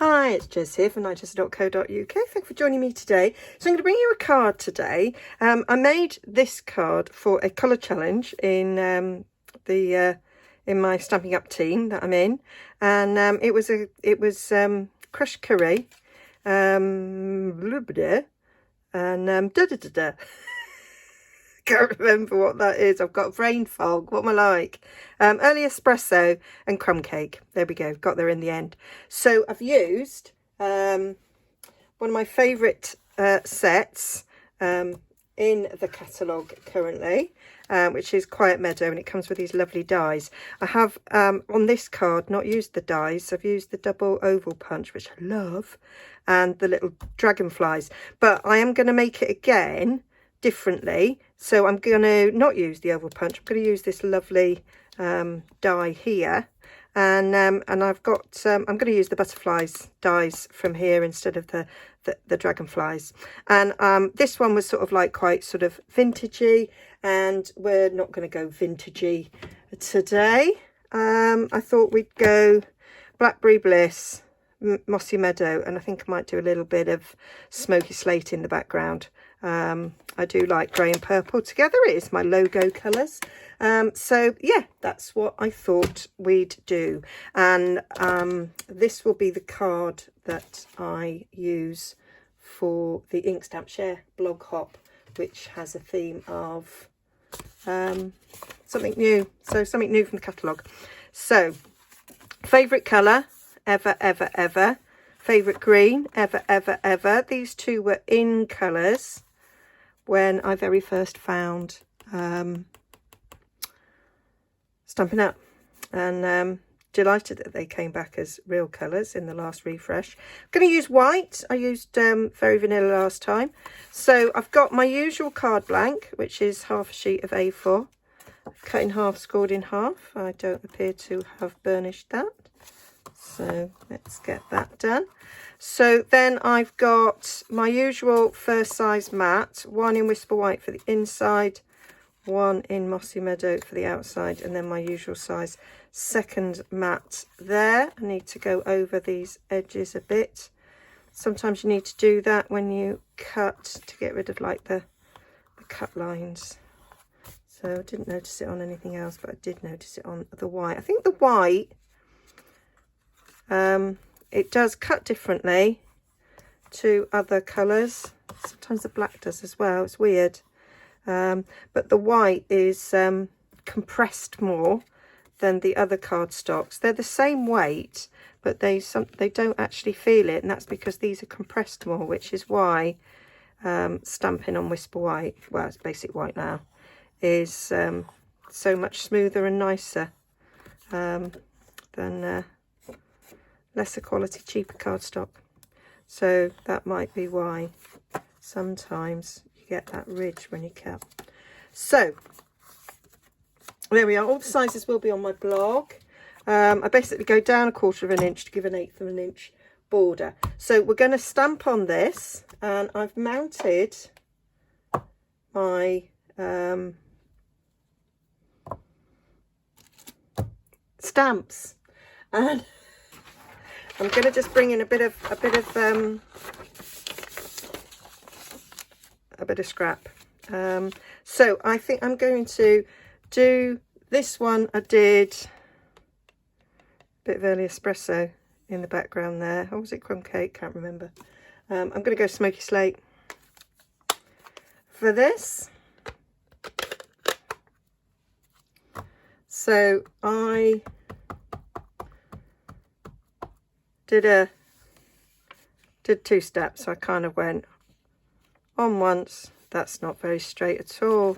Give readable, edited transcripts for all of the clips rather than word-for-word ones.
Hi, it's Jez here from Nigezza.co.uk. Thank you for joining me today. So I'm going to bring you a card today. I made this card for a colour challenge in in my Stampin' Up team that I'm in, and it was crushed curry, and da da da da. Can't remember what that is. I've got brain fog. What am I like? Early espresso and crumb cake. There we go. Got there in the end. So I've used one of my favourite sets in the catalogue currently, which is Quiet Meadow, and it comes with these lovely dies. I have on this card not used the dies. I've used the double oval punch, which I love, and the little dragonflies. But I am going to make it again differently, so I'm going to not use the oval punch. I'm going to use this lovely die here, and I've got I'm going to use the butterflies dies from here instead of the dragonflies. And this one was sort of like quite sort of vintagey, and we're not going to go vintagey today. I thought we'd go Blackberry Bliss, Mossy Meadow, and I think I might do a little bit of smoky slate in the background. I do like grey and purple together. It is my logo colours. So yeah, that's what I thought we'd do. And this will be the card that I use for the Ink Stamp Share blog hop, which has a theme of something new. So something new from the catalogue. So favourite colour, ever, ever, ever. Favourite green, ever, ever, ever. These two were in colours when I very first found Stampin' Up, and delighted that they came back as real colours in the last refresh. I'm going to use white. I used Very Vanilla last time. So I've got my usual card blank, which is half a sheet of A4. Cut in half, scored in half. I don't appear to have burnished that. So let's get that done. So then I've got my usual first size mat, one in Whisper White for the inside, one in Mossy Meadow for the outside, and then my usual size second mat there. I need to go over these edges a bit. Sometimes you need to do that when you cut to get rid of like the cut lines. So I didn't notice it on anything else, but I did notice it on the white. I think the white, it does cut differently to other colours. Sometimes the black does as well. It's weird. But the white is compressed more than the other cardstocks. They're the same weight, but they don't actually feel it, and that's because these are compressed more, which is why Stampin' on Whisper White, well, it's basic white now, is so much smoother and nicer than lesser quality, cheaper cardstock. So that might be why sometimes you get that ridge when you cut. So there we are. All the sizes will be on my blog. I basically go down 1/4 of an inch to give an 1/8 of an inch border. So we're going to stamp on this, and I've mounted my stamps, and I'm going to just bring in a bit of scrap. So I think I'm going to do this one. I did a bit of early espresso in the background there. Or was it crumb cake? Can't remember. I'm going to go smoky slate for this. So I did two steps. I kind of went on once. That's not very straight at all.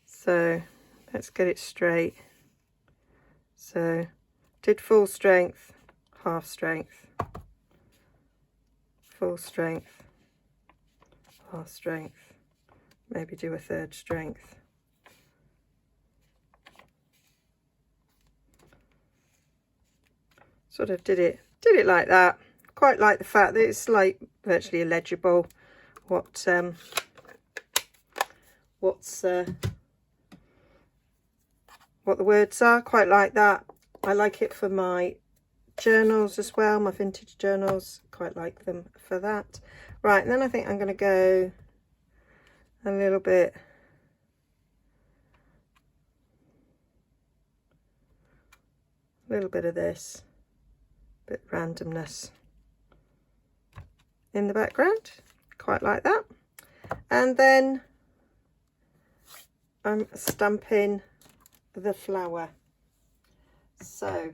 So let's get it straight. So did full strength, half strength, full strength, half strength, maybe do a third strength. Sort of did it like that. Quite like the fact that it's like virtually illegible what the words are. Quite like that. I like it for my journals as well, my vintage journals. Quite like them for that. Right, and then I think I'm going to go a little bit of this, bit randomness in the background. Quite like that. And then I'm stamping the flower. So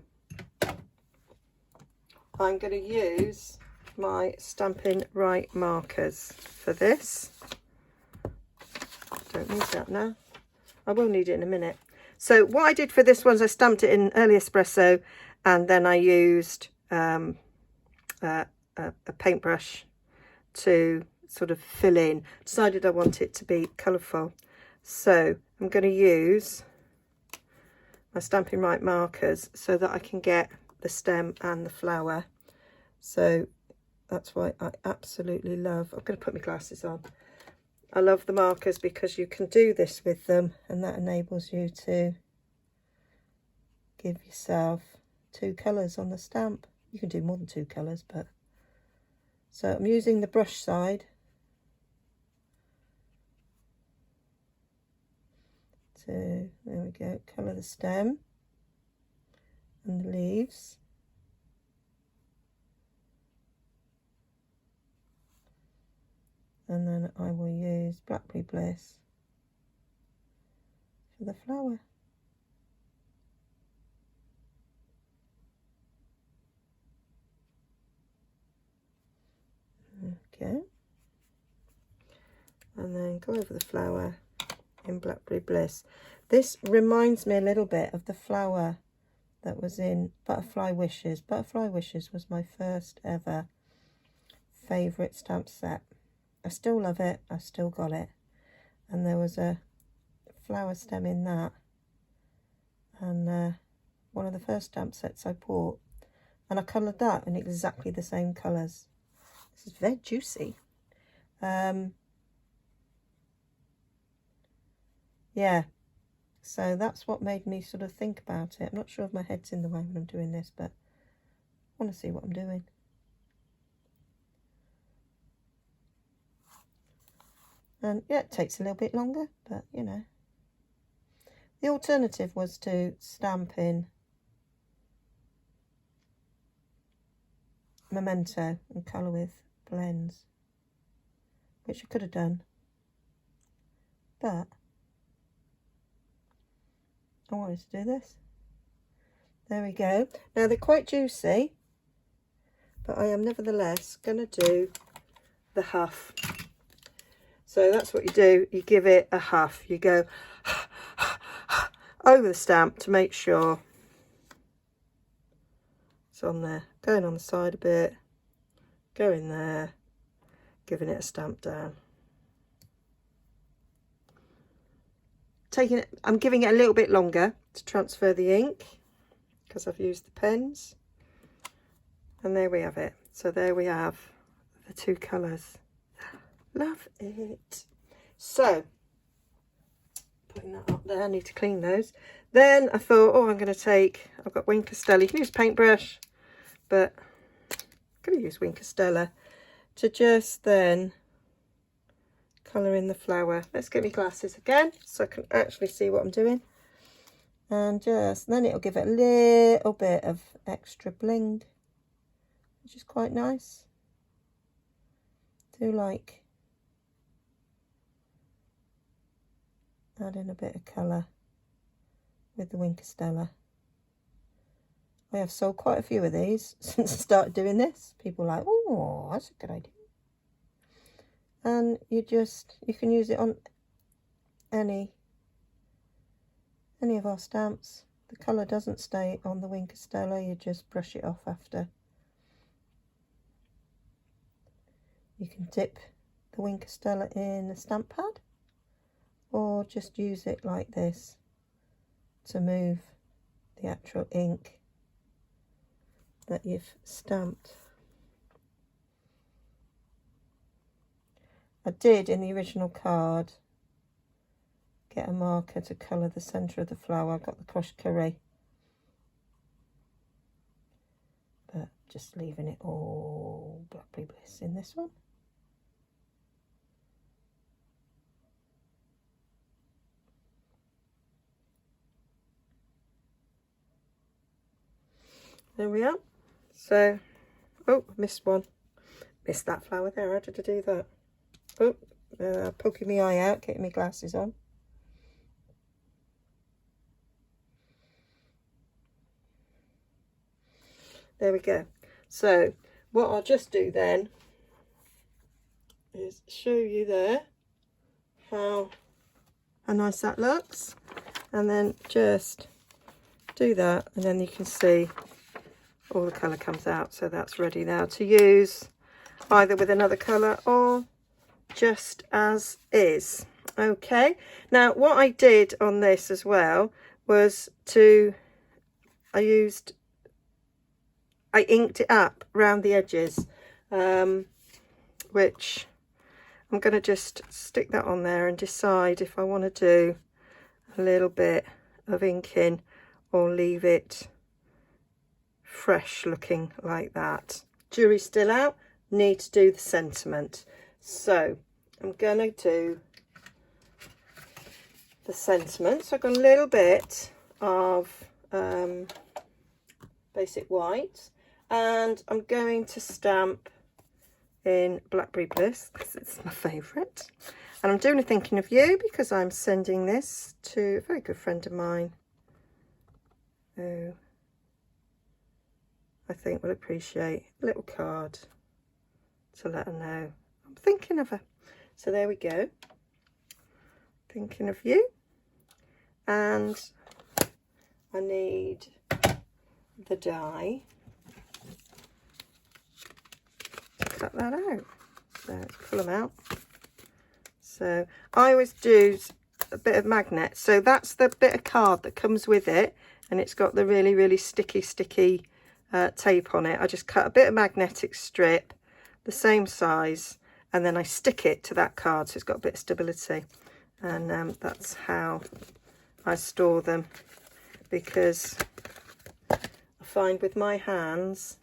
I'm going to use my Stampin' Right markers for this. Don't need that now. I will need it in a minute. So what I did for this one is I stamped it in early espresso, and then I used a paintbrush to sort of fill in. Decided I want it to be colourful. So I'm going to use my Stampin' Right markers so that I can get the stem and the flower. So that's why I absolutely love, I'm going to put my glasses on. I love the markers because you can do this with them, and that enables you to give yourself 2 colours on the stamp. You can do more than 2 colours, but so I'm using the brush side to, there we go, colour the stem and the leaves. And then I will use Blackberry Bliss for the flower. Okay. And then go over the flower in Blackberry Bliss. This reminds me a little bit of the flower that was in Butterfly Wishes. Butterfly Wishes was my first ever favourite stamp set. I still love it, I still got it. And there was a flower stem in that. And one of the first stamp sets I bought. And I coloured that in exactly the same colours. This is very juicy. Yeah, so that's what made me sort of think about it. I'm not sure if my head's in the way when I'm doing this, but I want to see what I'm doing. And yeah, it takes a little bit longer, but you know. The alternative was to stamp in Memento and colour with blends, which I could have done, but I wanted to do this. There we go. Now they're quite juicy, but I am nevertheless going to do the huff. So that's what you do. You give it a huff. You go over the stamp to make sure it's on there. Going on the side a bit. Go in there. Giving it a stamp down. I'm giving it a little bit longer to transfer the ink because I've used the pens. And there we have it. So there we have the 2 colours. Love it. So, putting that up there, I need to clean those. Then I thought, oh, I'm going to take, I've got Wink Stella. You can use paintbrush, but I'm going to use Wink Stella to just then colour in the flower. Let's get my glasses again so I can actually see what I'm doing. And just, then it'll give it a little bit of extra bling, which is quite nice. Do like add in a bit of colour with the Wink Stella. I have sold quite a few of these since I started doing this. People are like, oh, that's a good idea. And you can use it on any of our stamps. The colour doesn't stay on the Wink Stella, you just brush it off after. You can dip the Wink Stella in a stamp pad, or just use it like this to move the actual ink that you've stamped. I did in the original card get a marker to colour the centre of the flower. I got the crushed curry, but just leaving it all Blackberry Bliss in this one. There we are. So, oh, missed one. Missed that flower there. How did I do that? Oh, poking my eye out, getting my glasses on. There we go. So, what I'll just do then is show you there how nice that looks. And then just do that, and then you can see all the colour comes out. So that's ready now to use either with another colour or just as is. Okay, now what I did on this as well was I inked it up around the edges, which I'm going to just stick that on there and decide if I want to do a little bit of inking or leave it fresh looking like that. Jury's still out, need to do the sentiment. So I'm going to do the sentiment. So I've got a little bit of basic white, and I'm going to stamp in Blackberry Bliss because it's my favourite. And I'm doing a thinking of you because I'm sending this to a very good friend of mine who I think will appreciate a little card to let her know I'm thinking of her. So there we go. Thinking of you. And I need the die to cut that out. So let's pull them out. So I always do a bit of magnet. So that's the bit of card that comes with it, and it's got the really, really sticky tape on it. I just cut a bit of magnetic strip, the same size, and then I stick it to that card so it's got a bit of stability. And that's how I store them, because I find with my hands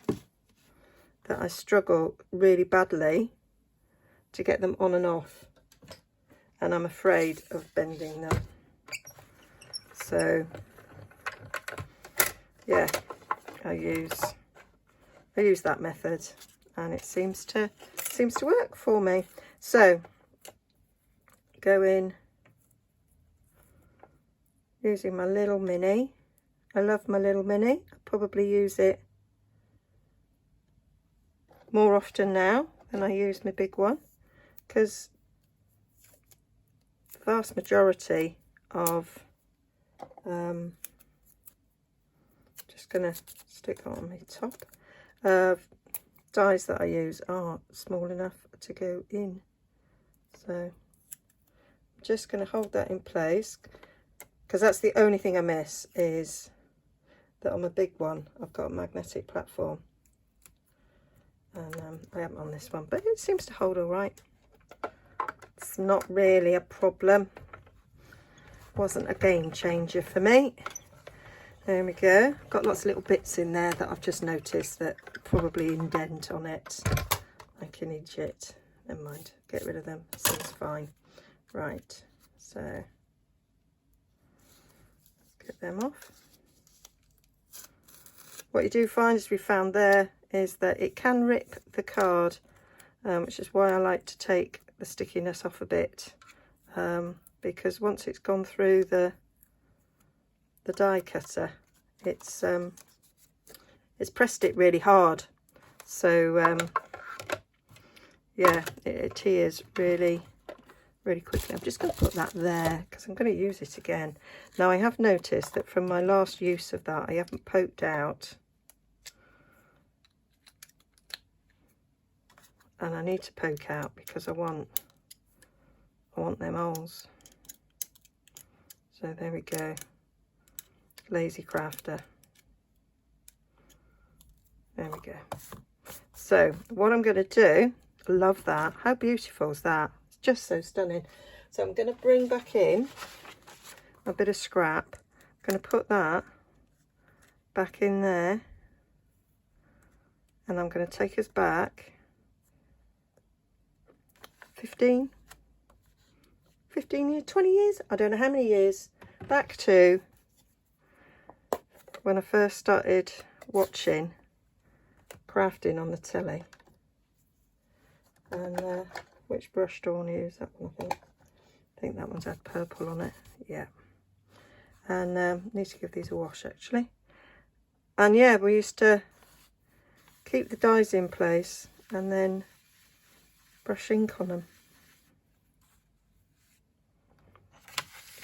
that I struggle really badly to get them on and off, and I'm afraid of bending them. So yeah, I use that method, and it seems to work for me. So go in using my little mini. I love my little mini. I probably use it more often now than I use my big one, because the vast majority of just gonna stick that on my top dies that I use are small enough to go in. So I'm just going to hold that in place, because that's the only thing I miss, is that on my big one I've got a magnetic platform, and I haven't on this one, but it seems to hold all right. It's not really a problem. Wasn't a game changer for me. There we go. Got lots of little bits in there that I've just noticed that probably indent on it like an idiot. Never mind, get rid of them. Seems fine. Right, so let's get them off. What you do find, as we found there, is that it can rip the card, which is why I like to take the stickiness off a bit, because once it's gone through the die cutter, it's pressed it really hard. So yeah, it tears really quickly. I'm just going to put that there because I'm going to use it again. Now I have noticed that from my last use of that, I haven't poked out, and I need to poke out because I want them holes. So there we go. Lazy crafter. There we go. So what I'm going to do, love that. How beautiful is that? It's just so stunning. So I'm going to bring back in a bit of scrap. I'm going to put that back in there. And I'm going to take us back 15 years, 20 years, I don't know how many years, back to when I first started watching crafting on the telly. And which brush do I want to use? That one, I think that one's had purple on it. Yeah. And need to give these a wash actually. And yeah, we used to keep the dies in place and then brush ink on them.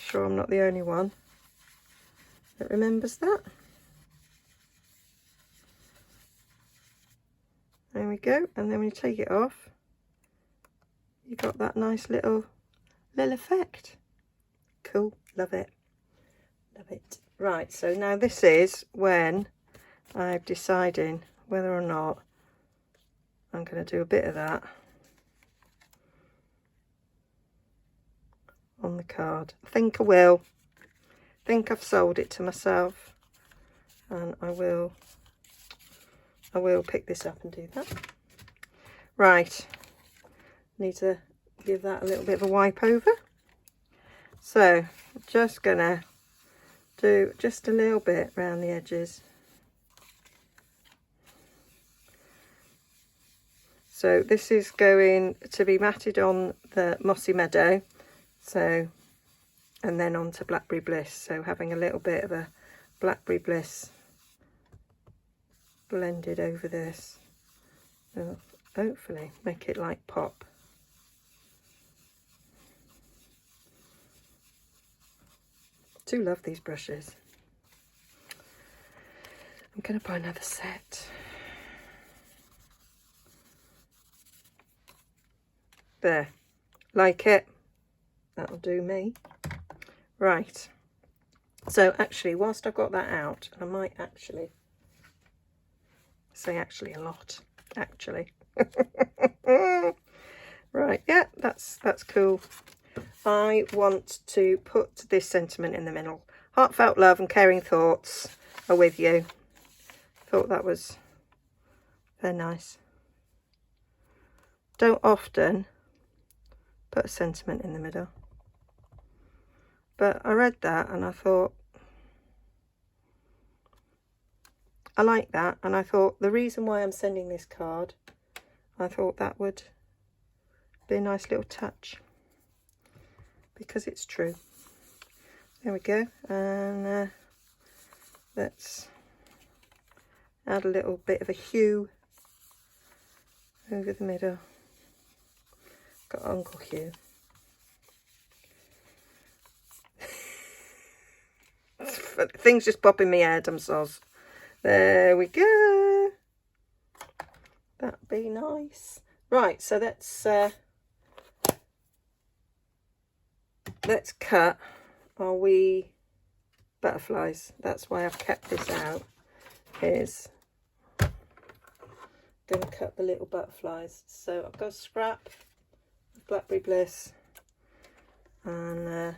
Sure I'm not the only one that remembers that. There we go. And then when you take it off, you got that nice little effect. Cool, love it, love it. Right, so now this is when I'm deciding whether or not I'm going to do a bit of that on the card. I think I will. I think I've sold it to myself, and I will pick this up and do that. Right, need to give that a little bit of a wipe over. So I'm just gonna do just a little bit around the edges. So this is going to be matted on the Mossy Meadow, so, and then on to Blackberry Bliss. So having a little bit of a Blackberry Bliss blended over this, will hopefully make it like pop. Do love these brushes. I'm going to buy another set. There, like it. That'll do me. Right. So actually, whilst I've got that out, I might actually say actually a lot. Actually. Right, yeah, that's cool. I want to put this sentiment in the middle. Heartfelt love and caring thoughts are with you. Thought that was very nice. Don't often put a sentiment in the middle. But I read that and I thought, I like that. And I thought the reason why I'm sending this card, I thought that would be a nice little touch. Because it's true. There we go. And let's add a little bit of a hue over the middle. Got Uncle Hugh. Things just pop in my head, I'm soz. There we go. That'd be nice. Right, so let's cut our wee butterflies. That's why I've kept this out, is going to cut the little butterflies. So I've got a scrap of Blackberry Bliss, and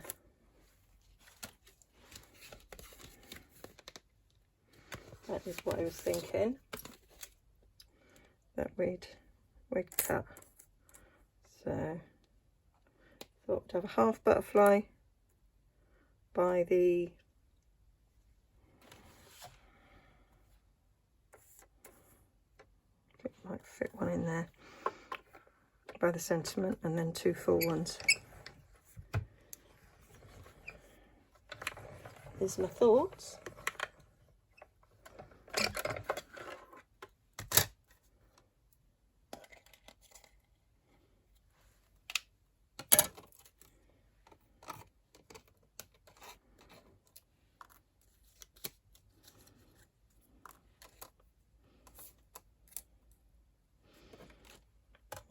that is what I was thinking that we'd cut. So thought to have a half butterfly by the it might fit one in there by the sentiment, and then two full ones. Here's my thoughts.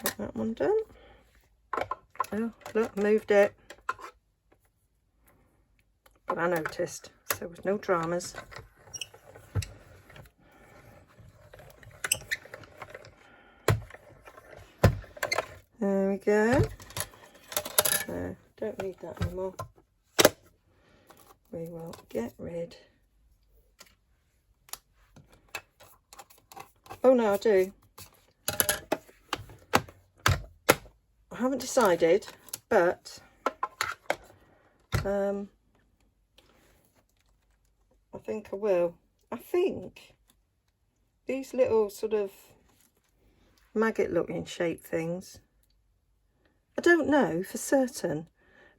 Got that one done. Oh, look, moved it. But I noticed, so there was no dramas. There we go. So, don't need that anymore. We will get rid Oh no, I do. I haven't decided, but I think I will. I think these little sort of maggot looking shape things, I don't know for certain,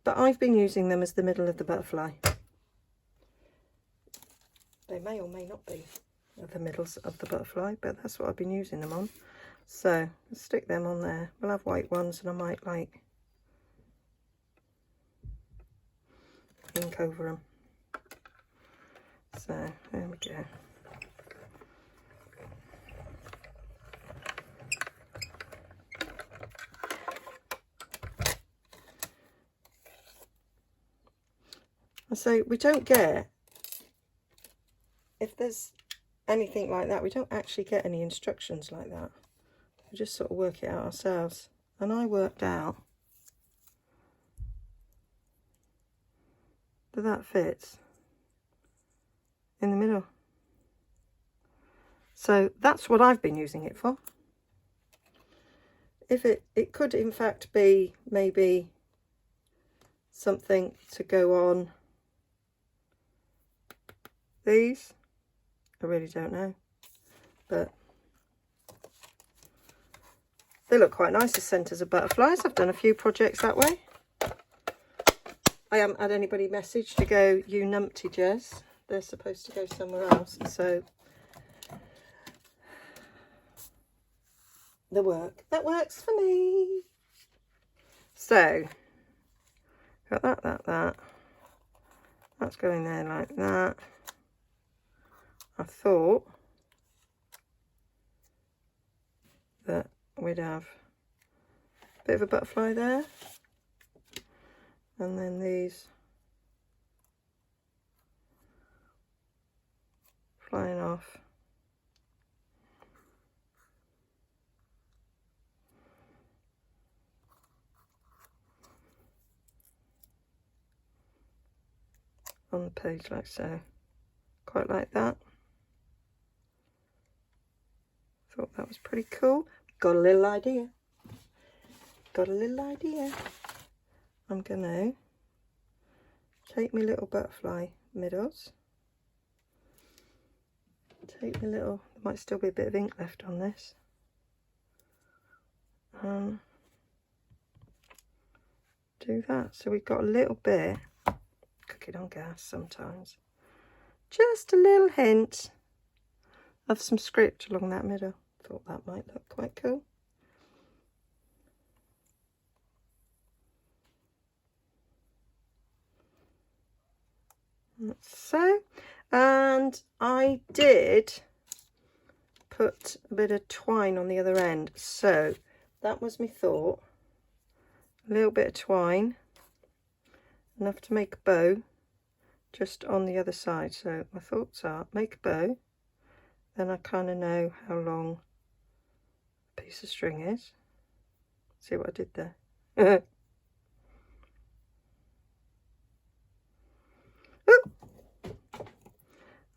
but I've been using them as the middle of the butterfly. They may or may not be at the middles of the butterfly, but that's what I've been using them on. So let's stick them on there. We'll have white ones, and I might like ink over them. So there we go. So we don't get, if there's anything like that, we don't actually get any instructions like that. We just sort of work it out ourselves. And I worked out that that fits in the middle. So that's what I've been using it for. If it could in fact be maybe something to go on these, I really don't know, but they look quite nice as centres of butterflies. I've done a few projects that way. I haven't had anybody message to go, you numpty Jez. They're supposed to go somewhere else, so the work that works for me. So got that. That's going there like that. I thought that we'd have a bit of a butterfly there, and then these flying off. On the page like so. Quite like that. Thought that was pretty cool. Got a little idea. I'm gonna take my little butterfly middles. Take my little, there might still be a bit of ink left on this. Do that. So we've got a little bit, cook it on gas sometimes. Just a little hint of some script along that middle. Thought that might look quite cool. So, and I did put a bit of twine on the other end. So that was my thought. A little bit of twine, enough to make a bow just on the other side. So my thoughts are make a bow, then I kind of know how long a piece of string is. See what I did there?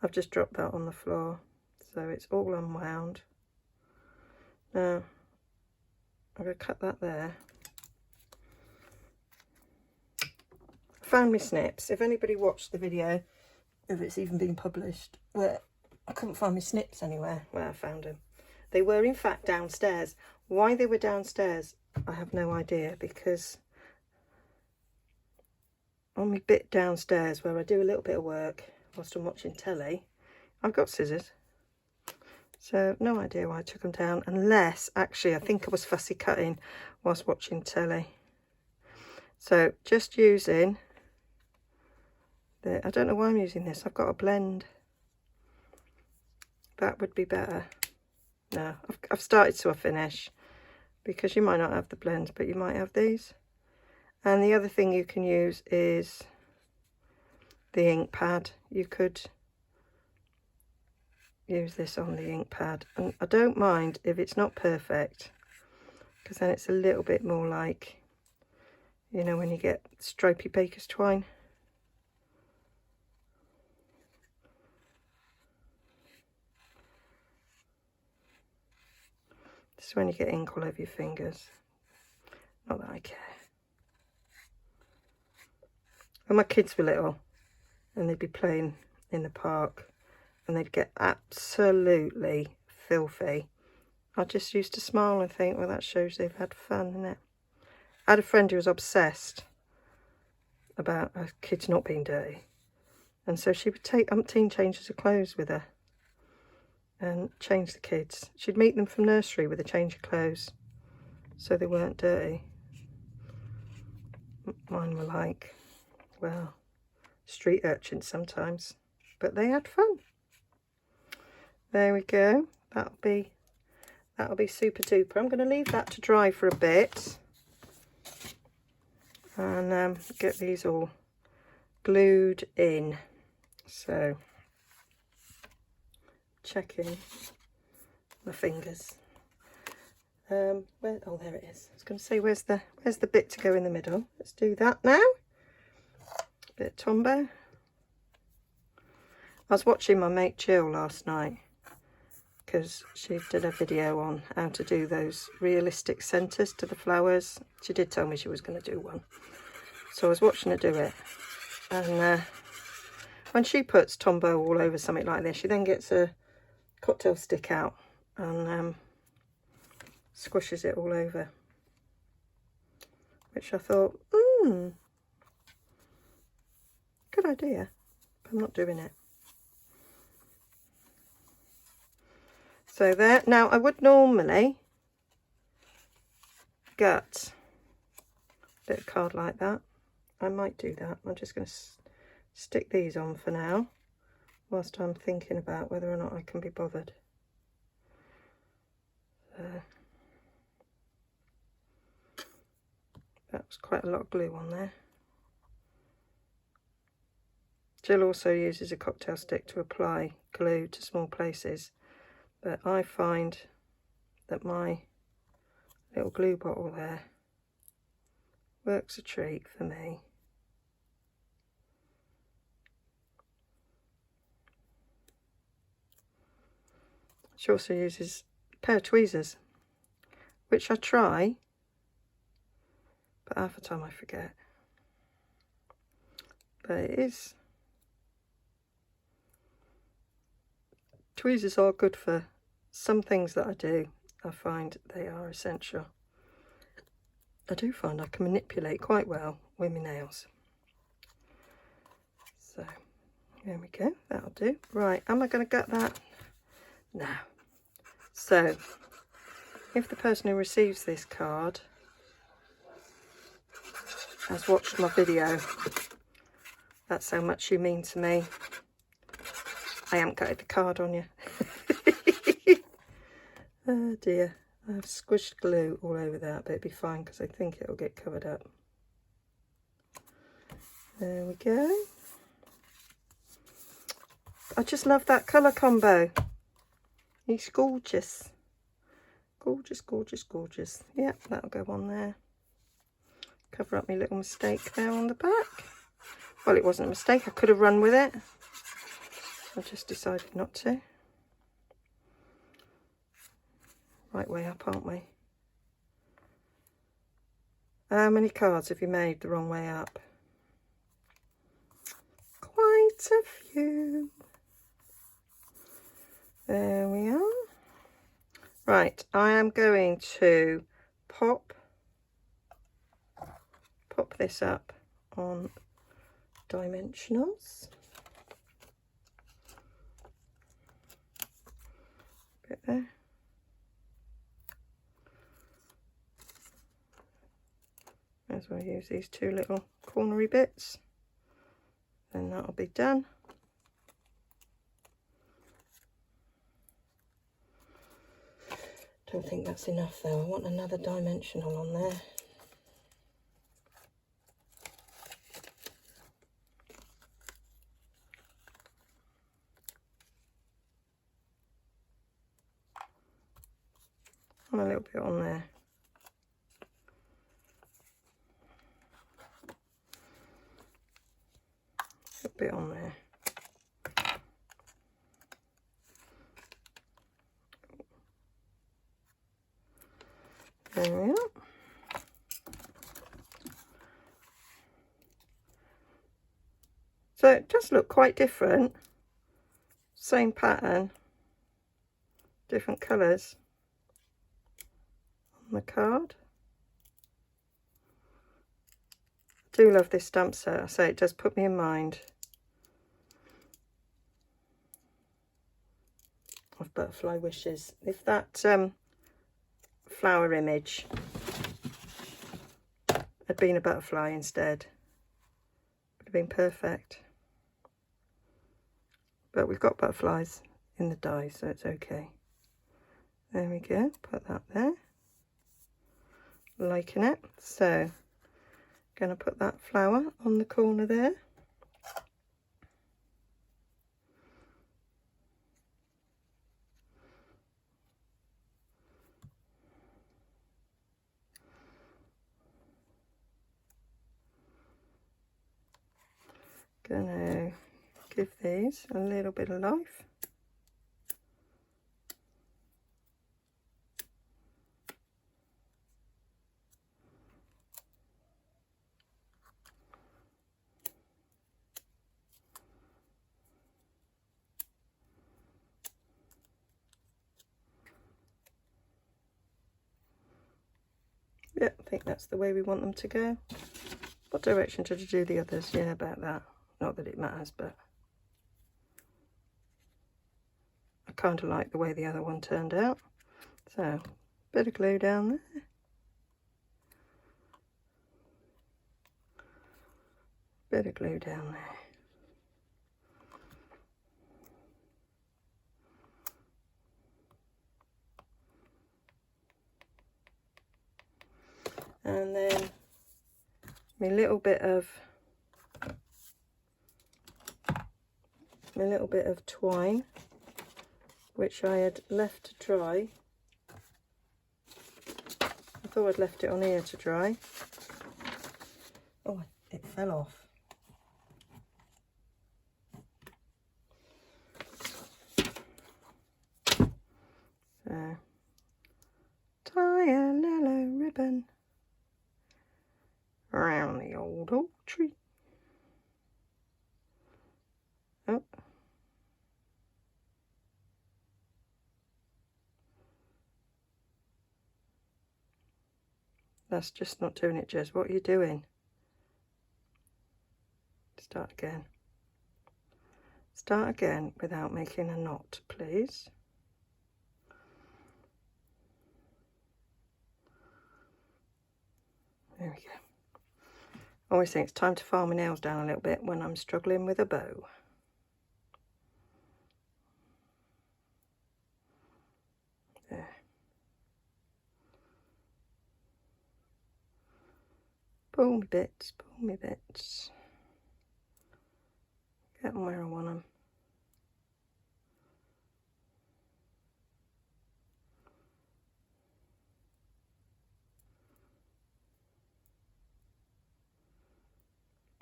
I've just dropped that on the floor, so it's all unwound. Now I'm going to cut that there. Found my snips. If anybody watched the video, if it's even been published, where I couldn't find my snips anywhere where I found them. They were in fact downstairs. Why they were downstairs, I have no idea, because on my bit downstairs where I do a little bit of work whilst I'm watching telly, I've got scissors. So no idea why I took them down, unless actually I think I was fussy cutting whilst watching telly. So just using I don't know why I'm using this. I've got a blend. That would be better. No, I've started to a finish, because you might not have the blends, but you might have these. And the other thing you can use is the ink pad. You could use this on the ink pad, and I don't mind if it's not perfect, because then it's a little bit more like, you know, when you get stripy baker's twine. So when you get ink all over your fingers, not that I care. When my kids were little and they'd be playing in the park and they'd get absolutely filthy, I just used to smile and think, well, that shows they've had fun, innit? I had a friend who was obsessed about her kids not being dirty. And so she would take umpteen changes of clothes with her and change the kids. She'd meet them from nursery with a change of clothes so they weren't dirty. Mine were like, well, street urchins sometimes, but they had fun. There we go. That'll be super duper. I'm going to leave that to dry for a bit and get these all glued in. So checking my fingers. Oh, there it is. I was going to say, where's the bit to go in the middle? Let's do that now. Bit of Tombow. I was watching my mate Jill last night because she did a video on how to do those realistic centres to the flowers. She did tell me she was going to do one, so I was watching her do it. And when she puts Tombow all over something like this, she then gets a cocktail stick out and squishes it all over, which I thought, good idea, but I'm not doing it. So there. Now I would normally gut a bit of card like that. I might do that. I'm just going to stick these on for now whilst I'm thinking about whether or not I can be bothered. That was quite a lot of glue on there. Jill also uses a cocktail stick to apply glue to small places, but I find that my little glue bottle there works a treat for me. She also uses a pair of tweezers, which I try, but half the time I forget. But it is. Tweezers are good for some things that I do. I find they are essential. I do find I can manipulate quite well with my nails. So there we go, that'll do. Right, am I going to gut that? No. So if the person who receives this card has watched my video, that's how much you mean to me. I haven't gutted the card on you. Oh dear, I've squished glue all over that, but it'll be fine because I think it'll get covered up. There we go. I just love that colour combo. It's gorgeous. Gorgeous, gorgeous, gorgeous. Yep, that'll go on there. Cover up my little mistake there on the back. Well, it wasn't a mistake. I could have run with it. I just decided not to. Right way up, aren't we? How many cards have you made the wrong way up? Quite a few. There we are. Right, I am going to pop this up on dimensionals. Bit there. May as well use these two little cornery bits, then that'll be done. Don't think that's enough though. I want another dimensional on there. And a little bit on there. A bit on there. There we are. So it does look quite different. Same pattern, different colours on the card. I do love this stamp set. I say it does put me in mind of Butterfly Wishes. If that flower image had been a butterfly instead, it would have been perfect. But we've got butterflies in the die, so it's okay. There we go, put that there. Liking it. So, going to put that flower on the corner there. Gonna give these a little bit of life. Yeah, I think that's the way we want them to go. What direction did you do the others? Yeah, about that. Not that it matters, but I kind of like the way the other one turned out. So, bit of glue down there. Bit of glue down there. And then my little bit of twine, which I had left to dry. I thought I'd left it on here to dry. Oh, it fell off. So, tie a yellow ribbon around the old oak tree. Oh. That's just not doing it, Jez. What are you doing? Start again. Start again without making a knot, please. There we go. I always think it's time to file my nails down a little bit when I'm struggling with a bow. There. Pull me bits, pull me bits. Get them where I want them.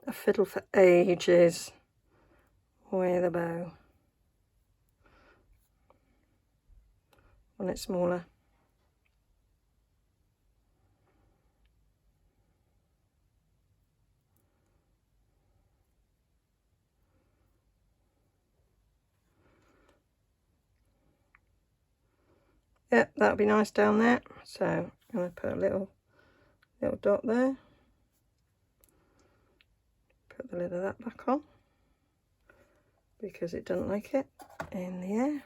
I fiddle for ages with a bow. When it's smaller. Yep, that'll be nice down there. So I'm going to put a little dot there. Put the lid of that back on because it doesn't like it in the air.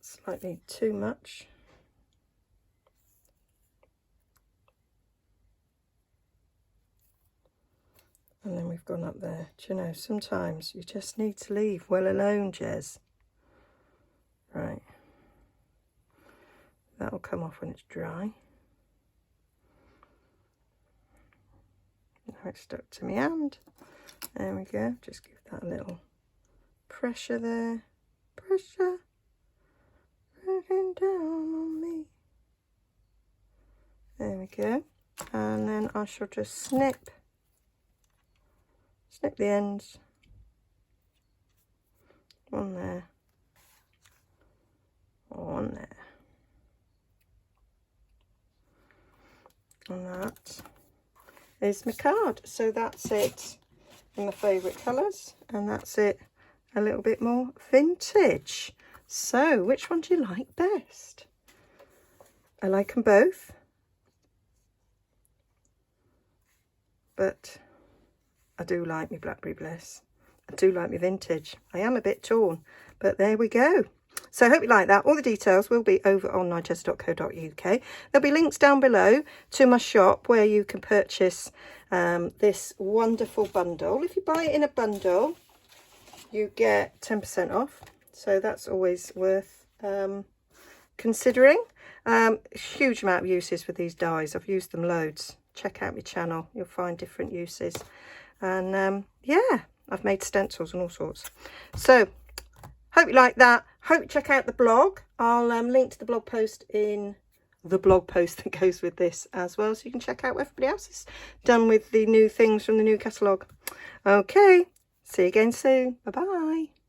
Slightly too much. And then we've gone up there. Do you know, sometimes you just need to leave well alone, Jez. Right. That'll come off when it's dry. Now it's stuck to my hand. There we go. Just give that a little pressure there. Pressure. Pressing down on me. There we go. And then I shall just snip the ends. One there. One there. And that is my card. So that's it in my favourite colours, and that's it a little bit more vintage. So which one do you like best? I like them both, but I do like my Blackberry Bliss. I do like my vintage. I am a bit torn, but there we go. So I hope you like that. All the details will be over on nigezza.co.uk. There'll be links down below to my shop where you can purchase this wonderful bundle. If you buy it in a bundle, you get 10% off. So that's always worth considering. Huge amount of uses for these dies. I've used them loads. Check out my channel. You'll find different uses. And yeah, I've made stencils and all sorts. So hope you like that. Hope you check out the blog. I'll link to the blog post in the blog post that goes with this as well, so you can check out what everybody else has done with the new things from the new catalogue. Okay, see you again soon. Bye bye.